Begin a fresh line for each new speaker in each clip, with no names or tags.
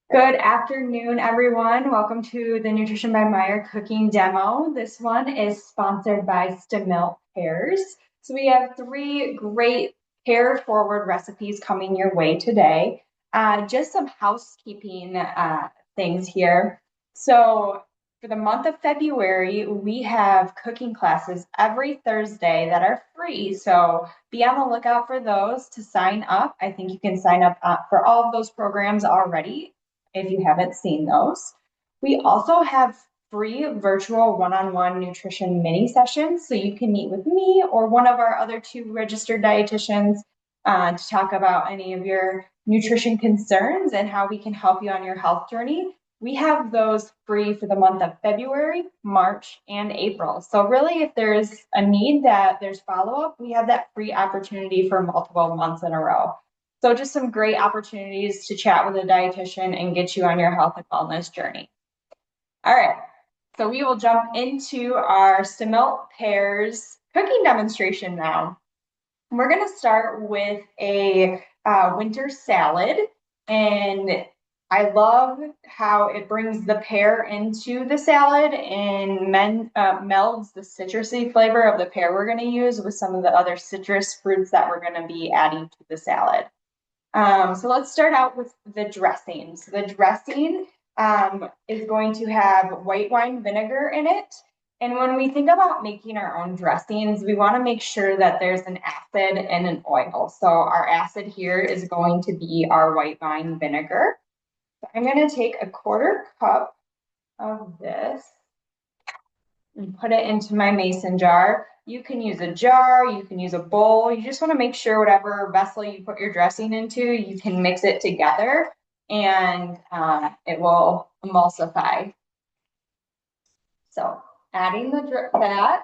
Good afternoon, everyone. Welcome to the Nutrition by Meyer cooking demo. This one is sponsored by Stemilt Pears. So we have three great pear forward recipes coming your way today. Just some housekeeping things here. So for the month of February, we have cooking classes every Thursday that are free. So be on the lookout for those to sign up. I think you can sign up for all of those programs already if you haven't seen those. We also have free virtual one-on-one nutrition mini sessions. So you can meet with me or one of our other two registered dietitians to talk about any of your nutrition concerns and how we can help you on your health journey. We have those free for the month of February, March, and April. So really, if there's a need that there's follow-up, we have that free opportunity for multiple months in a row. So just some great opportunities to chat with a dietitian and get you on your health and wellness journey. All right, so we will jump into our Stemilt Pears cooking demonstration now. We're going to start with a winter salad, and I love how it brings the pear into the salad and melds the citrusy flavor of the pear we're going to use with some of the other citrus fruits that we're going to be adding to the salad. So let's start out with the dressing. So the dressing is going to have white wine vinegar in it. And when we think about making our own dressings, we want to make sure that there's an acid and an oil. So our acid here is going to be our white wine vinegar. So I'm going to take a quarter cup of this and put it into my mason jar. You can use a jar, you can use a bowl. You just want to make sure whatever vessel you put your dressing into, you can mix it together and it will emulsify. So adding that,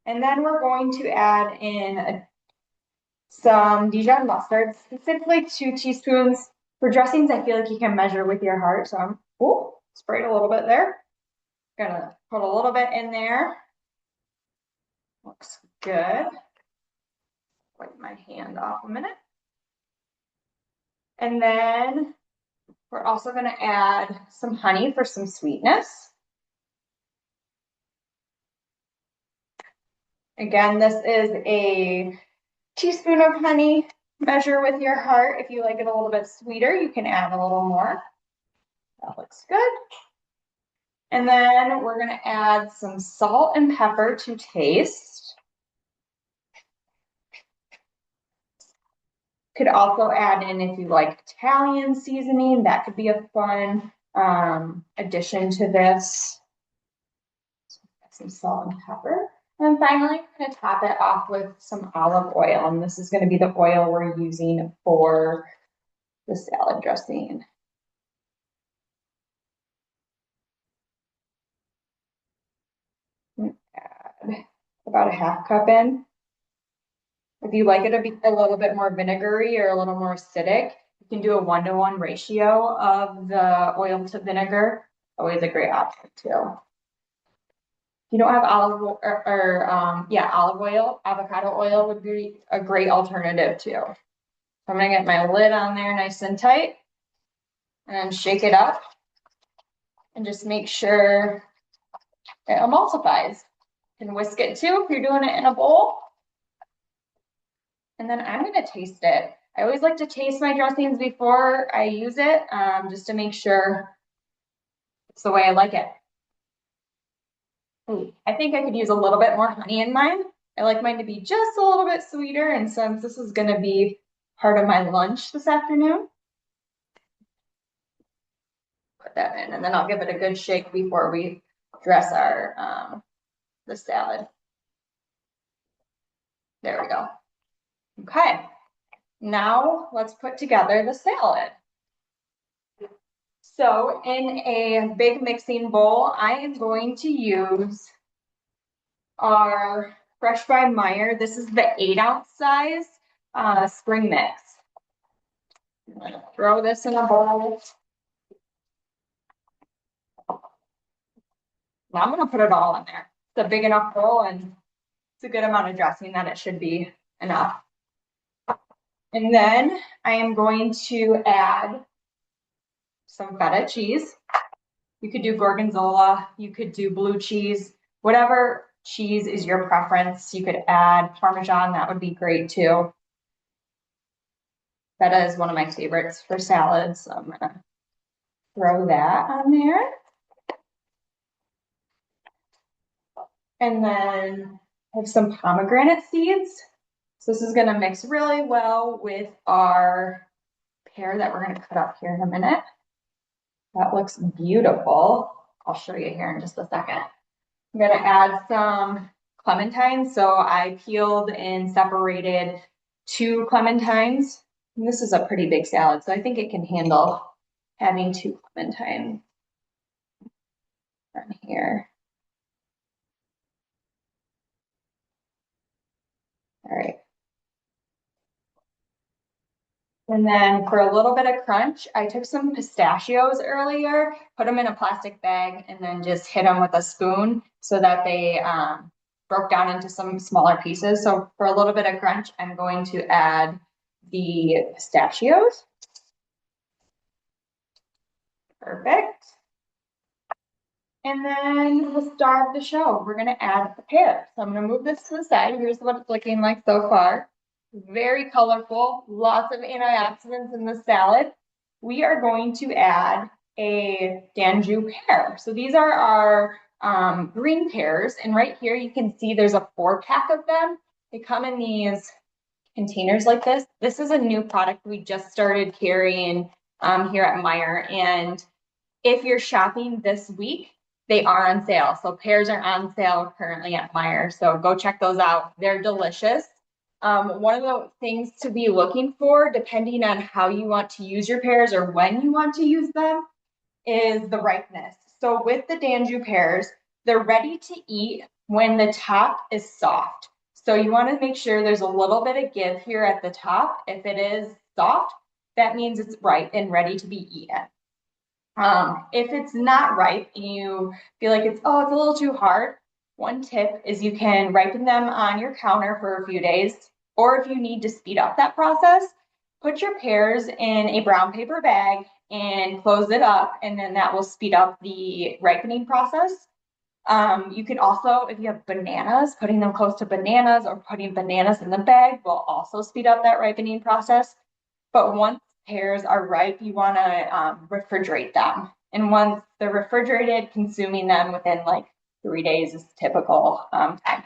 and then we're going to add in some Dijon mustard, specifically 2 teaspoons. For dressings, I feel like you can measure with your heart. So I'm sprayed a little bit there. Gonna put a little bit in there. Looks good. Wipe my hand off a minute. And then we're also going to add some honey for some sweetness. Again, this is a teaspoon of honey. Measure with your heart. If you like it a little bit sweeter, you can add a little more. That looks good. And then we're going to add some salt and pepper to taste. Could also add in, if you like Italian seasoning, that could be a fun addition to this. Some salt and pepper. And finally, I'm going to top it off with some olive oil. And this is going to be the oil we're using for the salad dressing. Add about a half cup in. If you like it to be a little bit more vinegary or a little more acidic, you can do a 1-to-1 ratio of the oil to vinegar. Always a great option too. If you don't have olive oil, avocado oil would be a great alternative too. So I'm gonna get my lid on there nice and tight and shake it up and just make sure it emulsifies. You can whisk it too if you're doing it in a bowl. And then I'm gonna taste it. I always like to taste my dressings before I use it, just to make sure it's the way I like it. Ooh, I think I could use a little bit more honey in mine. I like mine to be just a little bit sweeter, and since this is gonna be part of my lunch this afternoon, put that in, and then I'll give it a good shake before we dress our the salad. There we go. Okay, now let's put together the salad. So in a big mixing bowl, I am going to use our Fresh by Meyer. This is the 8-ounce size spring mix. I'm gonna throw this in a bowl. Now I'm gonna put it all in there. It's a big enough bowl and it's a good amount of dressing that it should be enough. And then I am going to add some feta cheese. You could do gorgonzola, you could do blue cheese, whatever cheese is your preference. You could add Parmesan, that would be great too. Feta is one of my favorites for salads, so I'm gonna throw that on there. And then I have some pomegranate seeds. So this is gonna mix really well with our pear that we're gonna cut up here in a minute. That looks beautiful. I'll show you here in just a second. I'm gonna add some clementines. So I peeled and separated 2 clementines. And this is a pretty big salad, so I think it can handle having 2 clementines on here. All right. And then for a little bit of crunch, I took some pistachios earlier, put them in a plastic bag, and then just hit them with a spoon so that they broke down into some smaller pieces. So for a little bit of crunch, I'm going to add the pistachios. Perfect. And then the star of the show, we're gonna add the pear. So I'm gonna move this to the side. Here's what it's looking like so far. Very colorful, lots of antioxidants in the salad. We are going to add a Danjou pear. So these are our green pears. And right here you can see there's a 4-pack of them. They come in these containers like this. This is a new product we just started carrying here at Meijer. And if you're shopping this week, they are on sale. So pears are on sale currently at Meijer. So go check those out. They're delicious. One of the things to be looking for, depending on how you want to use your pears or when you want to use them, is the ripeness. So with the Danjou pears, they're ready to eat when the top is soft. So you want to make sure there's a little bit of give here at the top. If it is soft, that means it's ripe and ready to be eaten. If it's not ripe and you feel like it's a little too hard, one tip is you can ripen them on your counter for a few days, or if you need to speed up that process, put your pears in a brown paper bag and close it up, and then that will speed up the ripening process. You can also, if you have bananas, putting them close to bananas or putting bananas in the bag will also speed up that ripening process. But once pears are ripe, you want to refrigerate them. And once they're refrigerated, consuming them within like 3 days is typical time.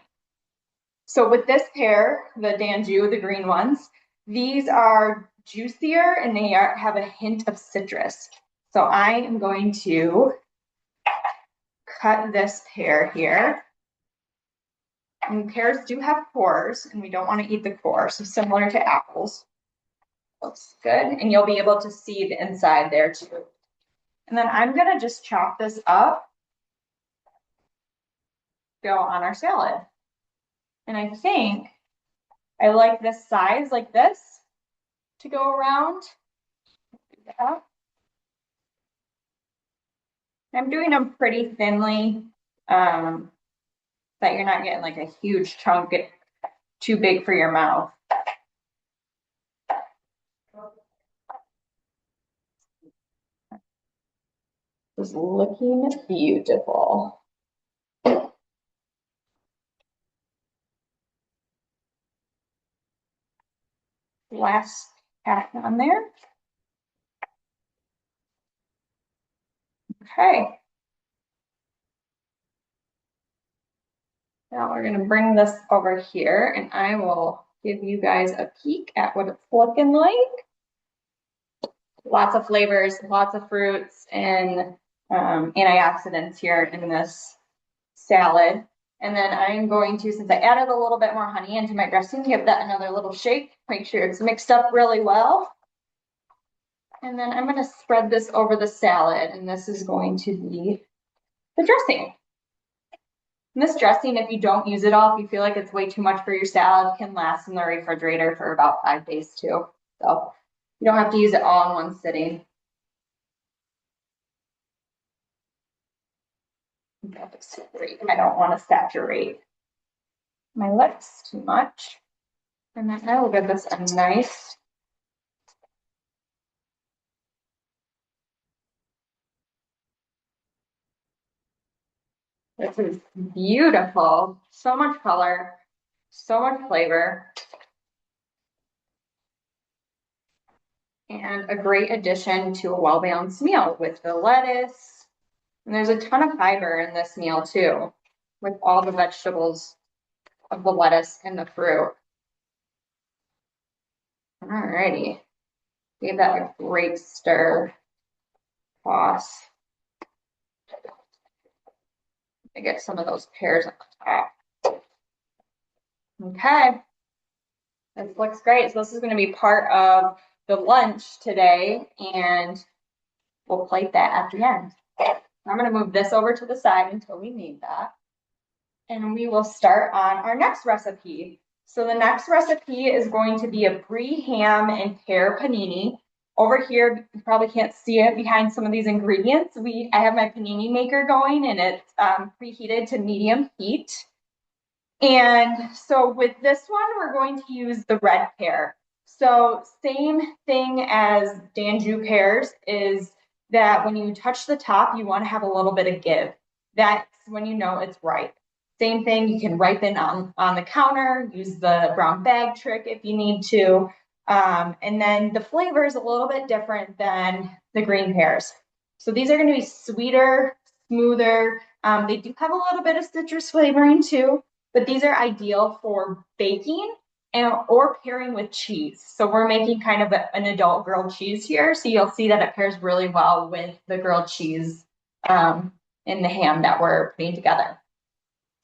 So with this pear, the Danjou, the green ones, these are juicier and they have a hint of citrus. So I am going to cut this pear here. And pears do have cores, and we don't want to eat the core, so similar to apples. Looks good, and you'll be able to see the inside there too. And then I'm gonna just chop this up, go on our salad. And I think I like this size like this to go around. Yeah. I'm doing them pretty thinly, that you're not getting like a huge chunk, too big for your mouth. It's looking beautiful. Last pack on there. Okay. Now we're gonna bring this over here and I will give you guys a peek at what it's looking like. Lots of flavors, lots of fruits and antioxidants here in this salad. And then I'm going to, since I added a little bit more honey into my dressing, give that another little shake. Make sure it's mixed up really well. And then I'm gonna spread this over the salad, and this is going to be the dressing. And this dressing, if you don't use it all, if you feel like it's way too much for your salad, can last in the refrigerator for about 5 days too. So you don't have to use it all in one sitting. I don't want to saturate my lips too much. And then I will give this a nice This is beautiful. So much color, so much flavor, and a great addition to a well-balanced meal with the lettuce. And there's a ton of fiber in this meal too, with all the vegetables of the lettuce and the fruit. Alrighty, give that a great stir. Toss. I get some of those pears on the top. Okay, this looks great. So this is going to be part of the lunch today, and we'll plate that at the end. I'm going to move this over to the side until we need that. And we will start on our next recipe. So the next recipe is going to be a brie ham and pear panini. Over here, you probably can't see it behind some of these ingredients. I have my panini maker going, and it's preheated to medium heat. And so with this one, we're going to use the red pear. So same thing as Danjou pears is that when you touch the top, you want to have a little bit of give. That's when you know it's ripe. Same thing, you can ripen on the counter, use the brown bag trick if you need to. And then the flavor is a little bit different than the green pears. So these are going to be sweeter, smoother. They do have a little bit of citrus flavoring too, but these are ideal for baking or pairing with cheese. So we're making kind of an adult grilled cheese here. So you'll see that it pairs really well with the grilled cheese in the ham that we're putting together.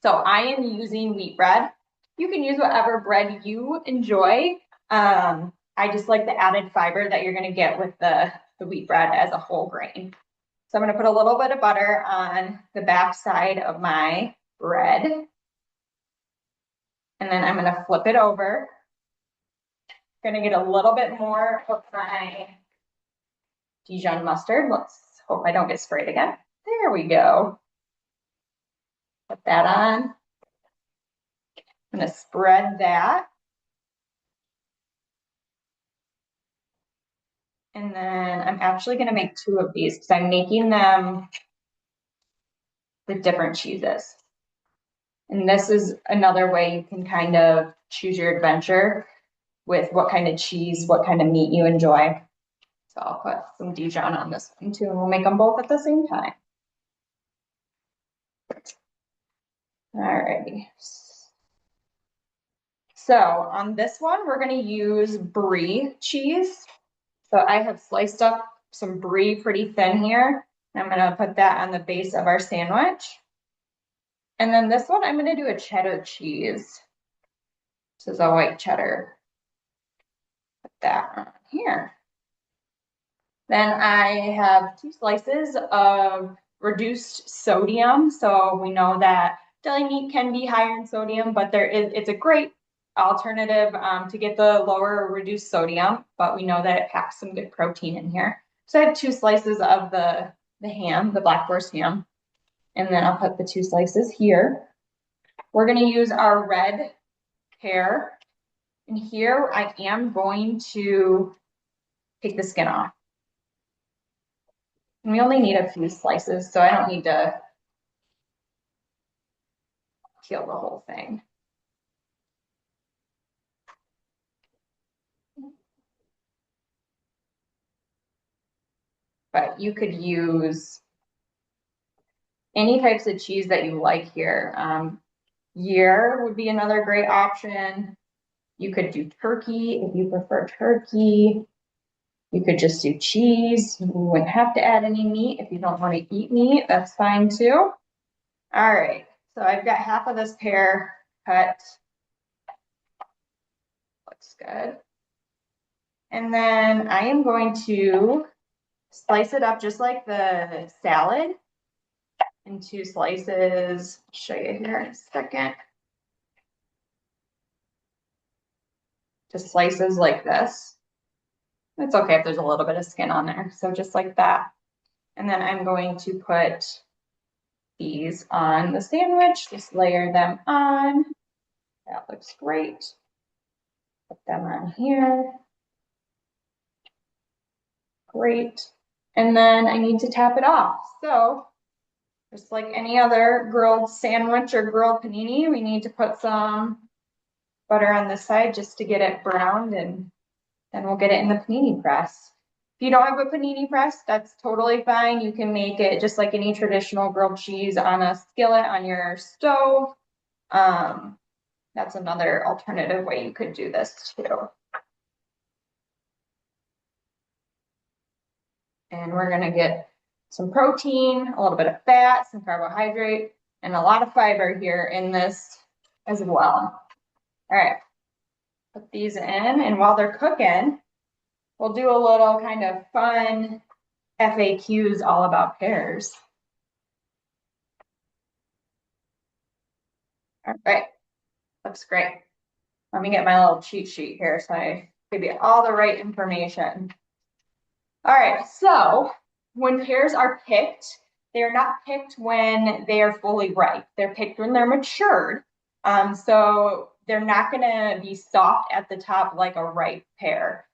So I am using wheat bread. You can use whatever bread you enjoy. I just like the added fiber that you're going to get with the wheat bread as a whole grain. So I'm going to put a little bit of butter on the back side of my bread. And then I'm going to flip it over. Going to get a little bit more of my Dijon mustard. Let's hope I don't get sprayed again. There we go. Put that on. I'm going to spread that. And then I'm actually going to make 2 of these because I'm making them with different cheeses. And this is another way you can kind of choose your adventure with what kind of cheese, what kind of meat you enjoy. So I'll put some Dijon on this one too, and we'll make them both at the same time. Alrighty. So on this one, we're going to use brie cheese. So I have sliced up some brie pretty thin here. I'm going to put that on the base of our sandwich. And then this one, I'm going to do a cheddar cheese. This is a white cheddar. Put that on here. Then I have 2 slices of reduced sodium. So we know that deli meat can be higher in sodium, but it's a great alternative to get the lower reduced sodium, but we know that it packs some good protein in here. So I have 2 slices of the ham, the Black Forest ham, and then I'll put the 2 slices here. We're going to use our red pear, and here I am going to take the skin off. And we only need a few slices, so I don't need to peel the whole thing. But you could use any types of cheese that you like here. Gruyere would be another great option. You could do turkey if you prefer turkey. You could just do cheese. You wouldn't have to add any meat if you don't want to eat meat. That's fine too. All right, so I've got half of this pear cut. Looks good. And then I am going to slice it up just like the salad in 2 slices. I'll show you here in a second. Just slices like this. It's okay if there's a little bit of skin on there. So just like that. And then I'm going to put these on the sandwich, just layer them on. That looks great. Put them on here. Great. And then I need to tap it off. So Just like any other grilled sandwich or grilled panini, we need to put some butter on the side just to get it browned, and then we'll get it in the panini press. If you don't have a panini press, that's totally fine. You can make it just like any traditional grilled cheese on a skillet on your stove. That's another alternative way you could do this too. And we're gonna get some protein, a little bit of fat, some carbohydrate, and a lot of fiber here in this as well. All right, put these in, and while they're cooking, we'll do a little kind of fun FAQs all about pears. All right, looks great. Let me get my little cheat sheet here so I give you all the right information. All right, so when pears are picked, they're not picked when they are fully ripe. They're picked when they're matured. So they're not gonna be soft at the top like a ripe pear.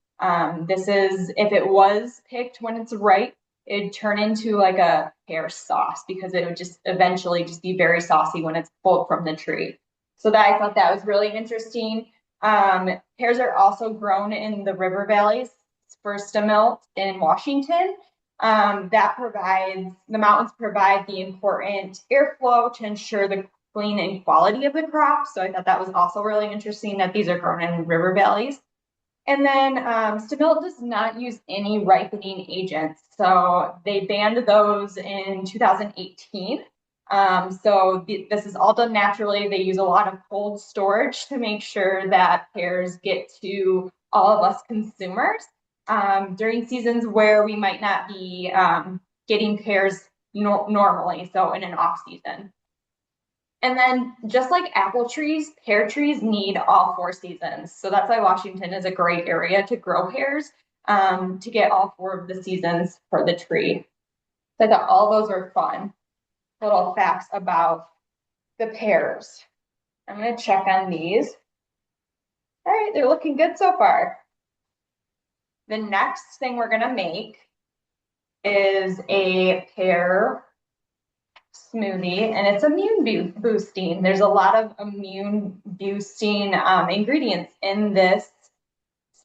This is, if it was picked when it's ripe, it'd turn into like a pear sauce because it would just eventually just be very saucy when it's pulled from the tree. So that I thought that was really interesting. Pears are also grown in the river valleys for Stemilt in Washington. That provides, the mountains provide the important airflow to ensure the clean and quality of the crop. So I thought that was also really interesting that these are grown in river valleys. And then Stemilt does not use any ripening agents. So they banned those in 2018. This is all done naturally. They use a lot of cold storage to make sure that pears get to all of us consumers during seasons where we might not be getting pears normally, so in an off season. And then just like apple trees, pear trees need all 4 seasons. So that's why Washington is a great area to grow pears, to get all 4 of the seasons for the tree. So I thought all those were fun little facts about the pears. I'm going to check on these. All right, they're looking good so far. The next thing we're going to make is a pear smoothie, and it's immune boosting. There's a lot of immune boosting ingredients in this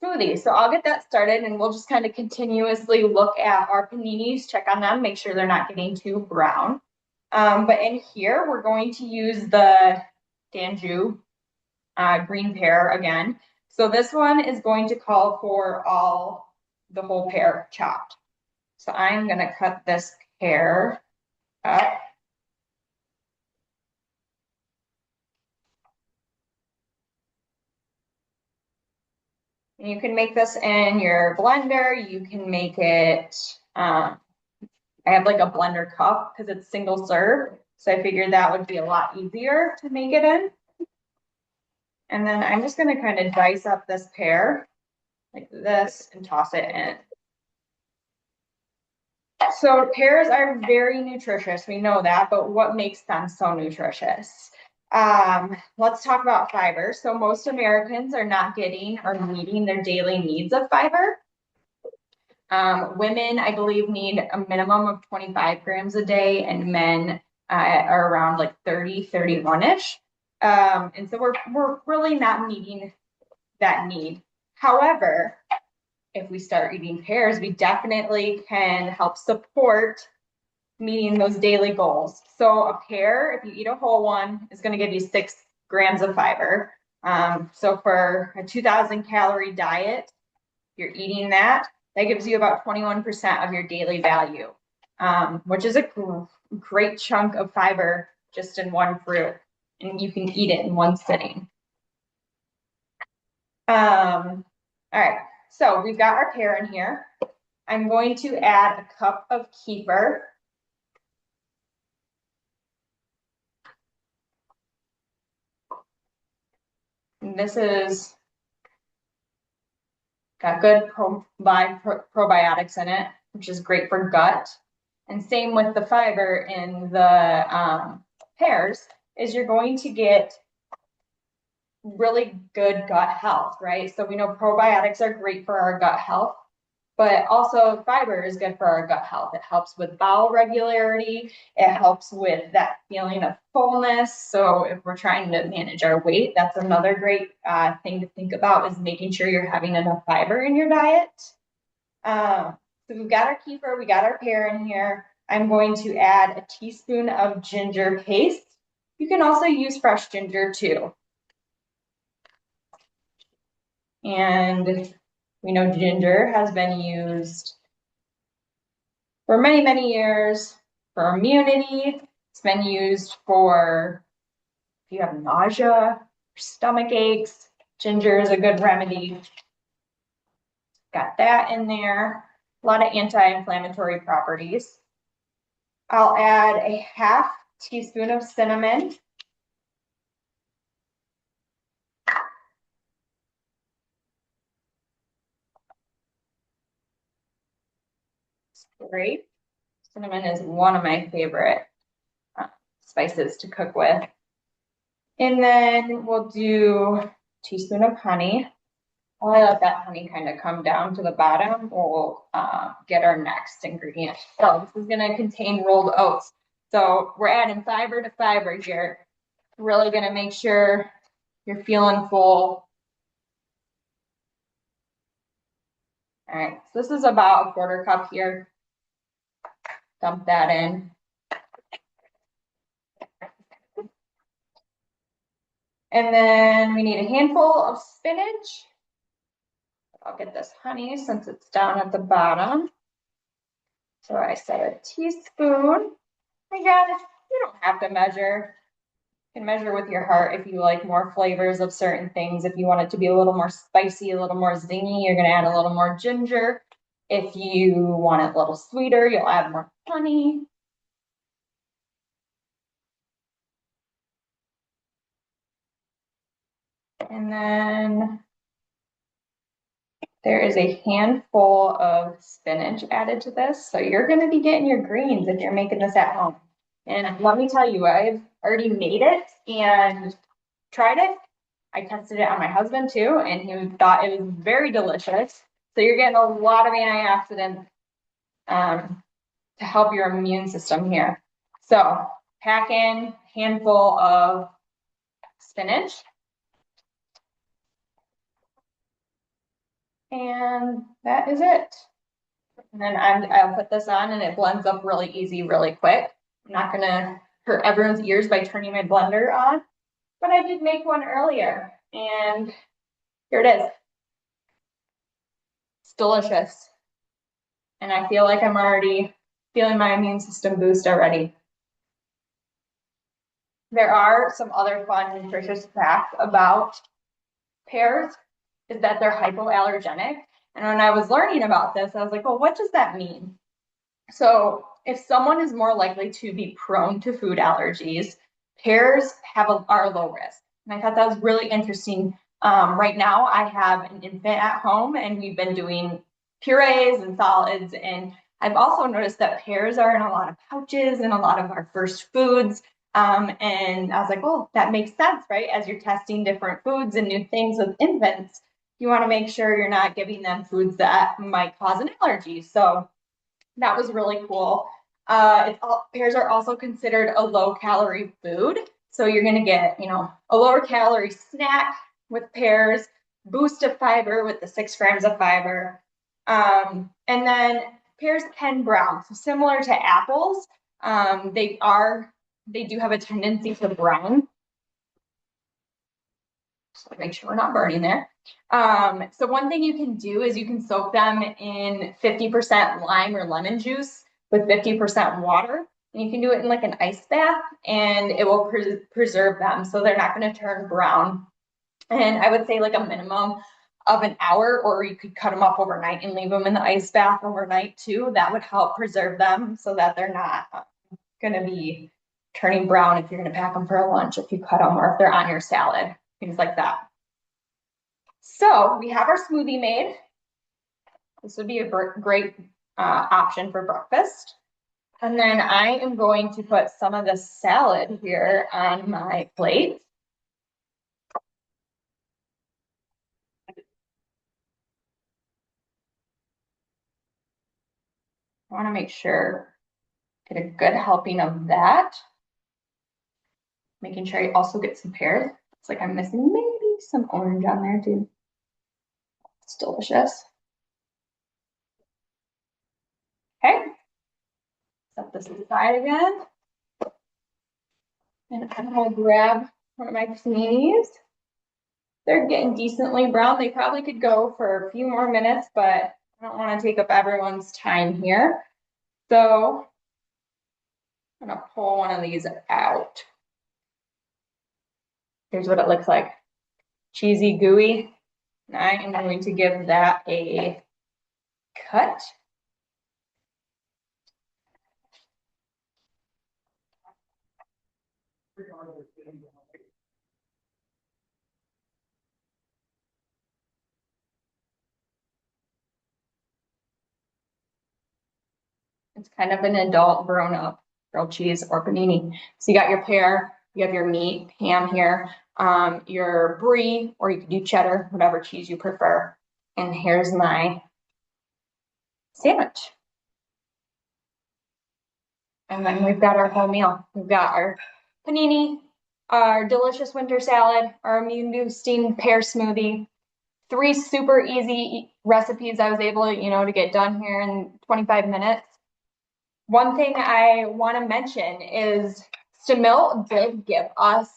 smoothie. So I'll get that started, and we'll just kind of continuously look at our paninis, check on them, make sure they're not getting too brown. But in here, we're going to use the Danju green pear again. So this one is going to call for the whole pear chopped. So I'm going to cut this pear up. And you can make this in your blender. You can make it, I have like a blender cup because it's single serve. So I figured that would be a lot easier to make it in. And then I'm just going to kind of dice up this pear like this and toss it in. So pears are very nutritious. We know that, but what makes them so nutritious? Let's talk about fiber. So most Americans are not getting or meeting their daily needs of fiber. Women, I believe, need a minimum of 25 grams a day, and men are around like 30, 31-ish. And so we're really not meeting that need. However, if we start eating pears, we definitely can help support meeting those daily goals. So a pear, if you eat a whole one, is going to give you 6 grams of fiber. So for a 2,000 calorie diet, you're eating that gives you about 21% of your daily value, which is a great chunk of fiber just in one fruit, and you can eat it in one sitting. All right, so we've got our pear in here. I'm going to add a cup of kefir. And this is got good probiotics in it, which is great for gut. And same with the fiber in the pears, is you're going to get really good gut health, right? So we know probiotics are great for our gut health. but also fiber is good for our gut health. It helps with bowel regularity. It helps with that feeling of fullness. So if we're trying to manage our weight, that's another great thing to think about, is making sure you're having enough fiber in your diet. So we've got our kefir, we got our pear in here. I'm going to add a teaspoon of ginger paste. You can also use fresh ginger too. And we know ginger has been used for many, many years for immunity. It's been used for if you have nausea, stomach aches, ginger is a good remedy. Got that in there. A lot of anti-inflammatory properties. I'll add a half teaspoon of cinnamon. Great. Cinnamon is one of my favorite spices to cook with. And then we'll do a teaspoon of honey. I'll let that honey kind of come down to the bottom. We'll get our next ingredient. So this is going to contain rolled oats. So we're adding fiber to fiber here. Really going to make sure you're feeling full. All right, so this is about a quarter cup here. Dump that in. And then we need a handful of spinach. I'll get this honey since it's down at the bottom. So I said a teaspoon. Again, you don't have to measure. You can measure with your heart if you like more flavors of certain things. If you want it to be a little more spicy, a little more zingy, you're going to add a little more ginger. If you want it a little sweeter, you'll add more honey. And then there is a handful of spinach added to this. So you're going to be getting your greens if you're making this at home. And let me tell you, I've already made it and tried it. I tested it on my husband too, and he thought it was very delicious. So you're getting a lot of antioxidants to help your immune system here. So pack in a handful of spinach. And that is it. And then I'll put this on and it blends up really easy, really quick. I'm not gonna hurt everyone's ears by turning my blender on, but I did make one earlier and here it is. It's delicious. And I feel like I'm already feeling my immune system boost already. There are some other fun nutritious facts about pears, is that they're hypoallergenic. And when I was learning about this, I was like, well, what does that mean? So if someone is more likely to be prone to food allergies, pears are low risk. And I thought that was really interesting. Right now, I have an infant at home and we've been doing purees and solids. And I've also noticed that pears are in a lot of pouches and a lot of our first foods. And I was like, oh, that makes sense, right? As you're testing different foods and new things with infants, you want to make sure you're not giving them foods that might cause an allergy. So that was really cool. Pears are also considered a low-calorie food. So you're going to get, a lower calorie snack with pears, boost of fiber with the 6 grams of fiber. And then pears can brown. So similar to apples, they do have a tendency to brown. So make sure we're not burning there. So one thing you can do is you can soak them in 50% lime or lemon juice with 50% water. And you can do it in like an ice bath and it will preserve them so they're not going to turn brown. And I would say like a minimum of an hour, or you could cut them up overnight and leave them in the ice bath overnight too. That would help preserve them so that they're not going to be turning brown if you're going to pack them for a lunch, if you cut them, or if they're on your salad, things like that. So we have our smoothie made. This would be a great option for breakfast. And then I am going to put some of the salad here on my plate. I want to make sure get a good helping of that. Making sure I also get some pears. It's like I'm missing maybe some orange on there too. It's delicious. Okay, set this aside again. And I'm gonna grab one of my paninis. They're getting decently brown. They probably could go for a few more minutes, but I don't want to take up everyone's time here. So I'm gonna pull one of these out. Here's what it looks like. Cheesy, gooey. And I am going to give that a cut. It's kind of an adult grown up grilled cheese or panini. So you got your pear, you have your meat, ham here, your brie, or you could do cheddar, whatever cheese you prefer. And here's my sandwich. And then we've got our whole meal. We've got our panini, our delicious winter salad, our immune boosting pear smoothie, 3 super easy recipes I was able to get done here in 25 minutes. One thing I want to mention is Stemilt did give us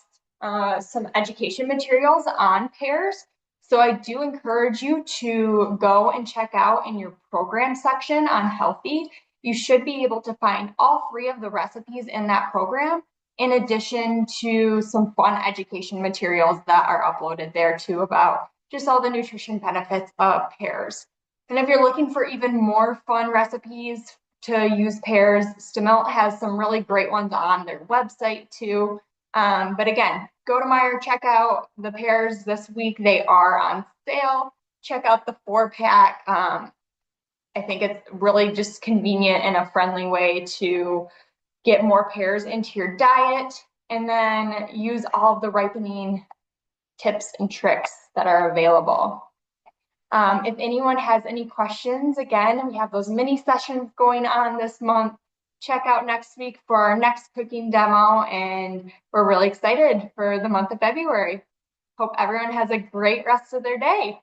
some education materials on pears. So I do encourage you to go and check out in your program section on healthy. You should be able to find all 3 of the recipes in that program, in addition to some fun education materials that are uploaded there too about just all the nutrition benefits of pears. And if you're looking for even more fun recipes to use pears, Stemilt has some really great ones on their website too. But again, go to Meijer, check out the pears this week. They are on sale. Check out the 4-pack. I think it's really just convenient and a friendly way to get more pears into your diet, and then use all of the ripening tips and tricks that are available. If anyone has any questions, again, we have those mini sessions going on this month. Check out next week for our next cooking demo, and we're really excited for the month of February. Hope everyone has a great rest of their day.